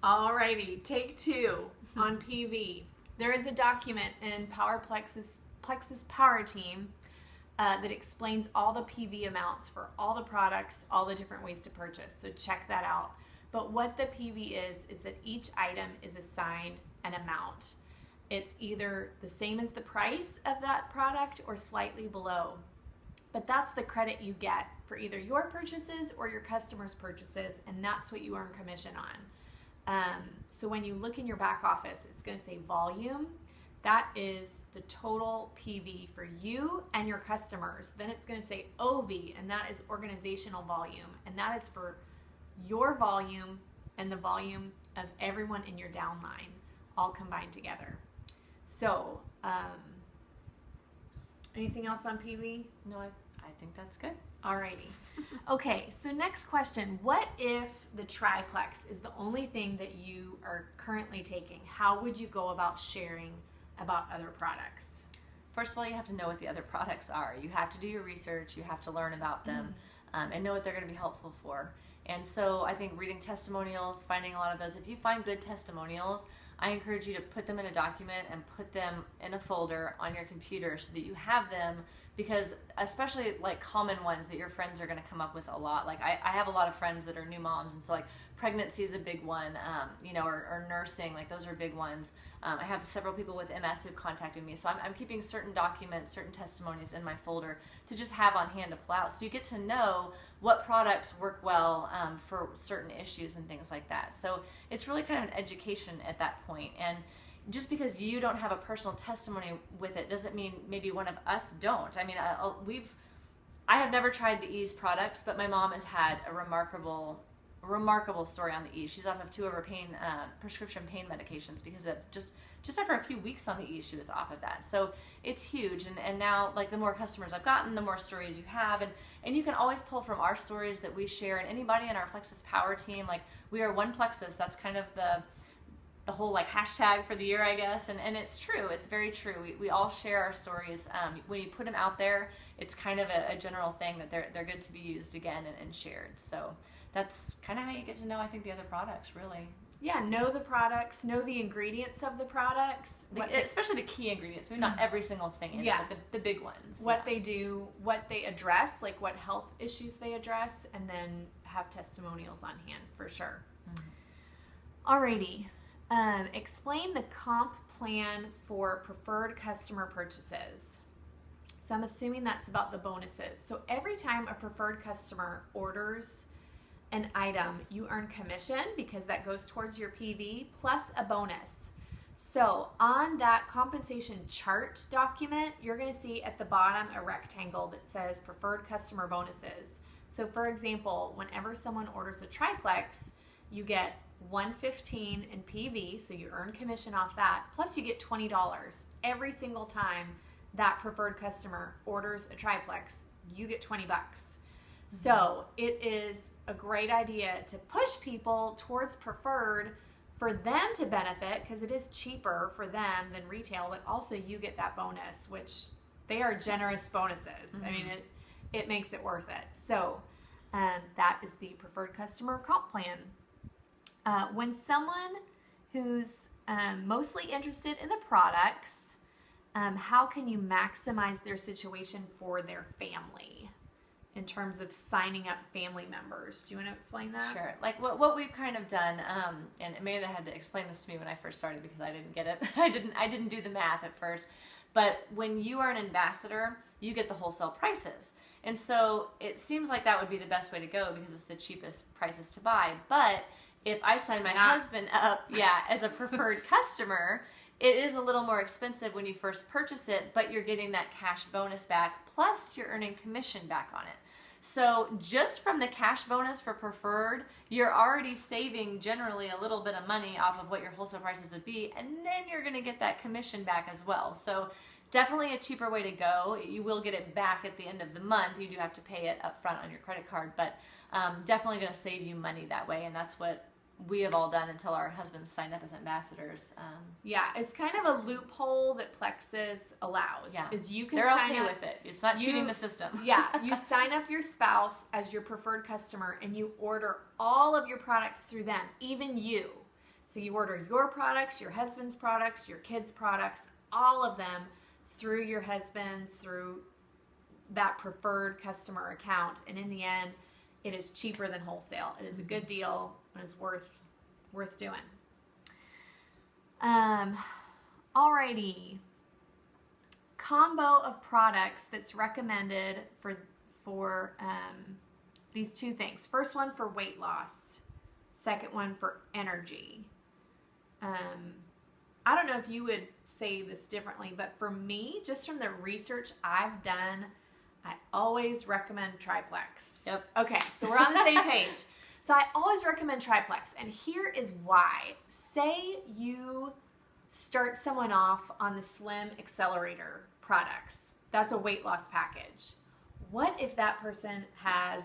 Alrighty, take two on PV. There is a document in Plexus Power Team that explains all the PV amounts for all the products, all the different ways to purchase. So check that out. But what the PV is that each item is assigned an amount. It's either the same as the price of that product or slightly below. But that's the credit you get for either your purchases or your customers' purchases, and that's what you earn commission on. So when you look in your back office, it's going to say volume. That is the total PV for you and your customers. Then it's going to say OV, and that is organizational volume, and that is for your volume and the volume of everyone in your downline all combined together. So anything else on PV? No, I think that's good. Alrighty. Okay, so next question. What if the triplex is the only thing that you are currently taking? How would you go about sharing about other products? First of all, you have to know what the other products are. You have to do your research. You have to learn about them and know what they're going to be helpful for. And so I think reading testimonials, finding a lot of those. If you find good testimonials, I encourage you to put them in a document and put them in a folder on your computer so that you have them, because especially like common ones that your friends are going to come up with a lot. Like I have a lot of friends that are new moms, and so like pregnancy is a big one, you know, or nursing, like those are big ones. I have several people with MS who've contacted me, so I'm keeping certain documents, certain testimonies in my folder to just have on hand to pull out, so you get to know what products work well for certain issues and things like that. So it's really kind of an education at that point. And just because you don't have a personal testimony with it doesn't mean maybe one of us don't. I mean, I have never tried the Ease products, but my mom has had a remarkable story on the Ease. She's off of 2 of her prescription pain medications because of just after a few weeks on the Ease, she was off of that. So it's huge. And now, like, the more customers I've gotten, the more stories you have. And you can always pull from our stories that we share, and anybody in our Plexus Power Team, like, we are one Plexus. That's kind of the whole like hashtag for the year, I guess. And it's true. It's very true. We all share our stories. When you put them out there, it's kind of a general thing that they're good to be used again and shared. So that's kind of how you get to know, I think, the other products, really. Yeah, know the products, know the ingredients of the products. Especially the key ingredients. I mean, not every single thing in it, but the big ones. What they do, what they address, like what health issues they address, and then have testimonials on hand for sure. Alrighty. Explain the comp plan for preferred customer purchases. So I'm assuming that's about the bonuses. So every time a preferred customer orders an item, you earn commission because that goes towards your PV plus a bonus. So on that compensation chart document, you're going to see at the bottom a rectangle that says preferred customer bonuses. So for example, whenever someone orders a triplex, you get $115 in PV, so you earn commission off that, plus you get $20 every single time that preferred customer orders a triplex. You get 20 bucks. So it is a great idea to push people towards preferred for them to benefit, because it is cheaper for them than retail, but also you get that bonus, which they are generous bonuses. I mean, it makes it worth it. So that is the preferred customer comp plan. When someone who's mostly interested in the products, how can you maximize their situation for their family in terms of signing up family members? Do you want to explain that? Sure. Like what we've kind of done, and Amanda had to explain this to me when I first started because I didn't get it. I didn't do the math at first. But when you are an ambassador, you get the wholesale prices. And so it seems like that would be the best way to go because it's the cheapest prices to buy. But if I sign my husband up, as a preferred customer, it is a little more expensive when you first purchase it, but you're getting that cash bonus back, plus you're earning commission back on it. So just from the cash bonus for preferred, you're already saving generally a little bit of money off of what your wholesale prices would be, and then you're going to get that commission back as well. So definitely a cheaper way to go. You will get it back at the end of the month. You do have to pay it up front on your credit card, but definitely going to save you money that way, and that's what we have all done until our husbands signed up as ambassadors. Yeah, it's kind of a loophole that Plexus allows. Yeah, is you can they're sign okay up, with it. It's not cheating the system. Yeah, you sign up your spouse as your preferred customer and you order all of your products through them, even you. So you order your products, your husband's products, your kids' products, all of them through your husband's, through that preferred customer account. And in the end, it is cheaper than wholesale. It is a good deal and is worth doing. Alrighty. Combo of products that's recommended for these two things. First one for weight loss. Second one for energy. I don't know if you would say this differently, but for me, just from the research I've done, I always recommend Triplex. Yep. Okay, so we're on the same page. So I always recommend Triplex, and here is why. Say you start someone off on the Slim Accelerator products. That's a weight loss package. What if that person has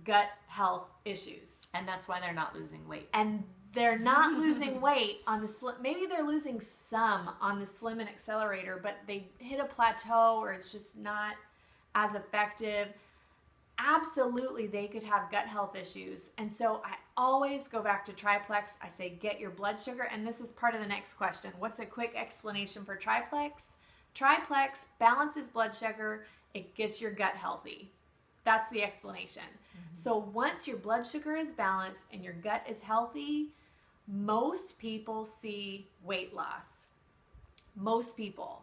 gut health issues? And that's why they're not losing weight. And they're not losing weight on the Slim. Maybe they're losing some on the Slim and Accelerator, but they hit a plateau or it's just not as effective. Absolutely, they could have gut health issues. And so I always go back to Triplex. I say, get your blood sugar. And this is part of the next question. What's a quick explanation for Triplex? Triplex balances blood sugar. It gets your gut healthy. That's the explanation. So once your blood sugar is balanced and your gut is healthy, most people see weight loss. Most people.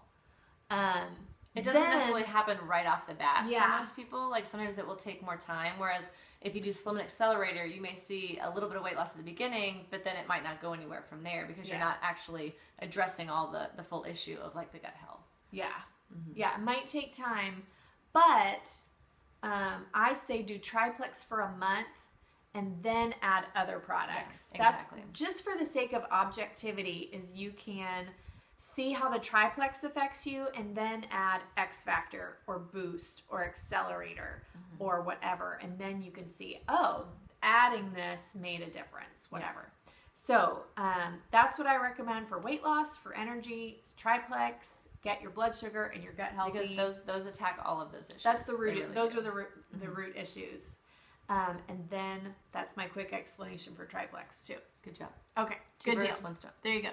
It doesn't necessarily happen right off the bat Yeah. for most people. Like sometimes it will take more time. Whereas if you do Slim and Accelerator, you may see a little bit of weight loss at the beginning, but then it might not go anywhere from there because you're not actually addressing all the full issue of like the gut health. Yeah. Yeah, it might take time, but I say do Triplex for a month and then add other products. Yeah, exactly. That's just for the sake of objectivity, is you can see how the Triplex affects you and then add X Factor or Boost or Accelerator or whatever. And then you can see, oh, adding this made a difference, whatever. Yeah. So that's what I recommend for weight loss, for energy. It's Triplex. Get your blood sugar and your gut healthy. Because those attack all of those issues. That's the root. Really those do. are the root issues. And then that's my quick explanation for Triplex too. Good job. Okay, Two good birds, deal. one stone. There you go.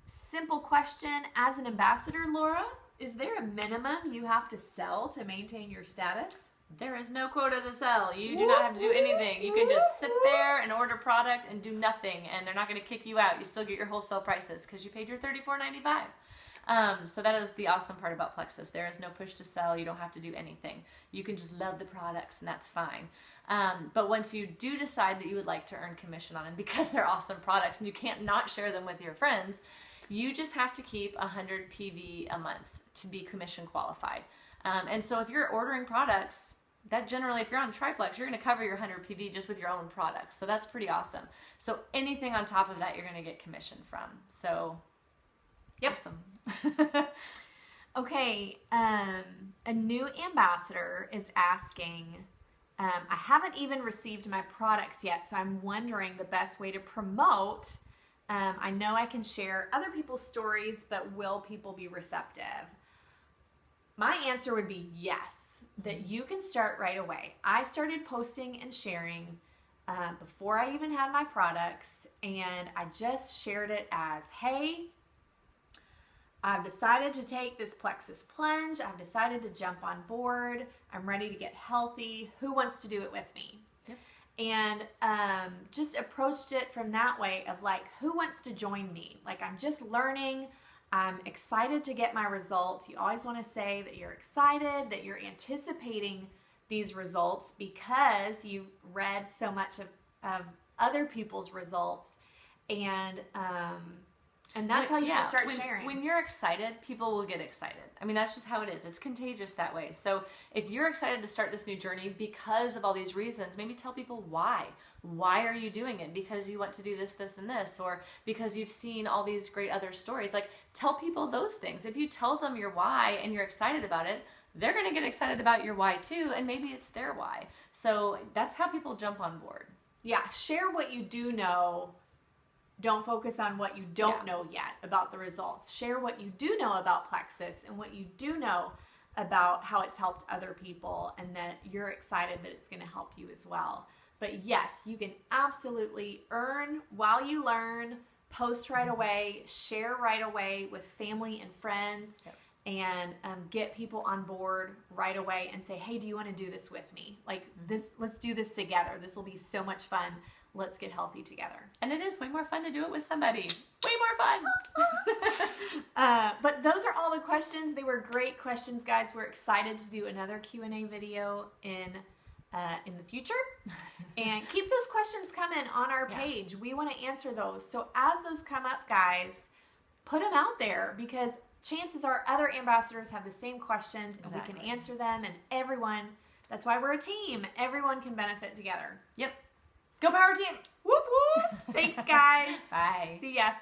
Simple question. As an ambassador, Laura, is there a minimum you have to sell to maintain your status? There is no quota to sell. You do not have to do anything. You can just sit there and order product and do nothing, and they're not going to kick you out. You still get your wholesale prices because you paid your $34.95. So that is the awesome part about Plexus. There is no push to sell. You don't have to do anything. You can just love the products, and that's fine. But once you do decide that you would like to earn commission on them because they're awesome products and you can't not share them with your friends, you just have to keep 100 PV a month to be commission qualified. And so if you're ordering products, that generally, if you're on Triplex, you're going to cover your 100 PV just with your own products. So that's pretty awesome. So anything on top of that, you're going to get commission from. So, yep. Awesome. Okay, a new ambassador is asking, I haven't even received my products yet, so I'm wondering the best way to promote. I know I can share other people's stories, but will people be receptive? My answer would be yes, that you can start right away. I started posting and sharing before I even had my products, and I just shared it as, hey, I've decided to take this Plexus plunge. I've decided to jump on board. I'm ready to get healthy. Who wants to do it with me? Yep. And just approached it from that way of like, who wants to join me? Like, I'm just learning. I'm excited to get my results. You always want to say that you're excited, that you're anticipating these results because you read so much of other people's results. And that's how you can start sharing. When you're excited, people will get excited. I mean, that's just how it is. It's contagious that way. So if you're excited to start this new journey because of all these reasons, maybe tell people why. Why are you doing it? Because you want to do this, this, and this, or because you've seen all these great other stories. Like, tell people those things. If you tell them your why and you're excited about it, they're going to get excited about your why too, and maybe it's their why. So that's how people jump on board. Yeah, share what you do know. Don't focus on what you don't know yet about the results. Share what you do know about Plexus and what you do know about how it's helped other people and that you're excited that it's going to help you as well. But yes, you can absolutely earn while you learn, post right away, share right away with family and friends, and get people on board right away and say, hey, do you want to do this with me? Like this, let's do this together. This will be so much fun. Let's get healthy together. And it is way more fun to do it with somebody. Way more fun. But those are all the questions. They were great questions, guys. We're excited to do another Q&A video in the future. And keep those questions coming on our page. We want to answer those. So as those come up, guys, put them out there, because chances are other ambassadors have the same questions, and we can answer them, and everyone, that's why we're a team. Everyone can benefit together. Yep. Go Power Team! Whoop whoop! Thanks, guys. Bye. See ya.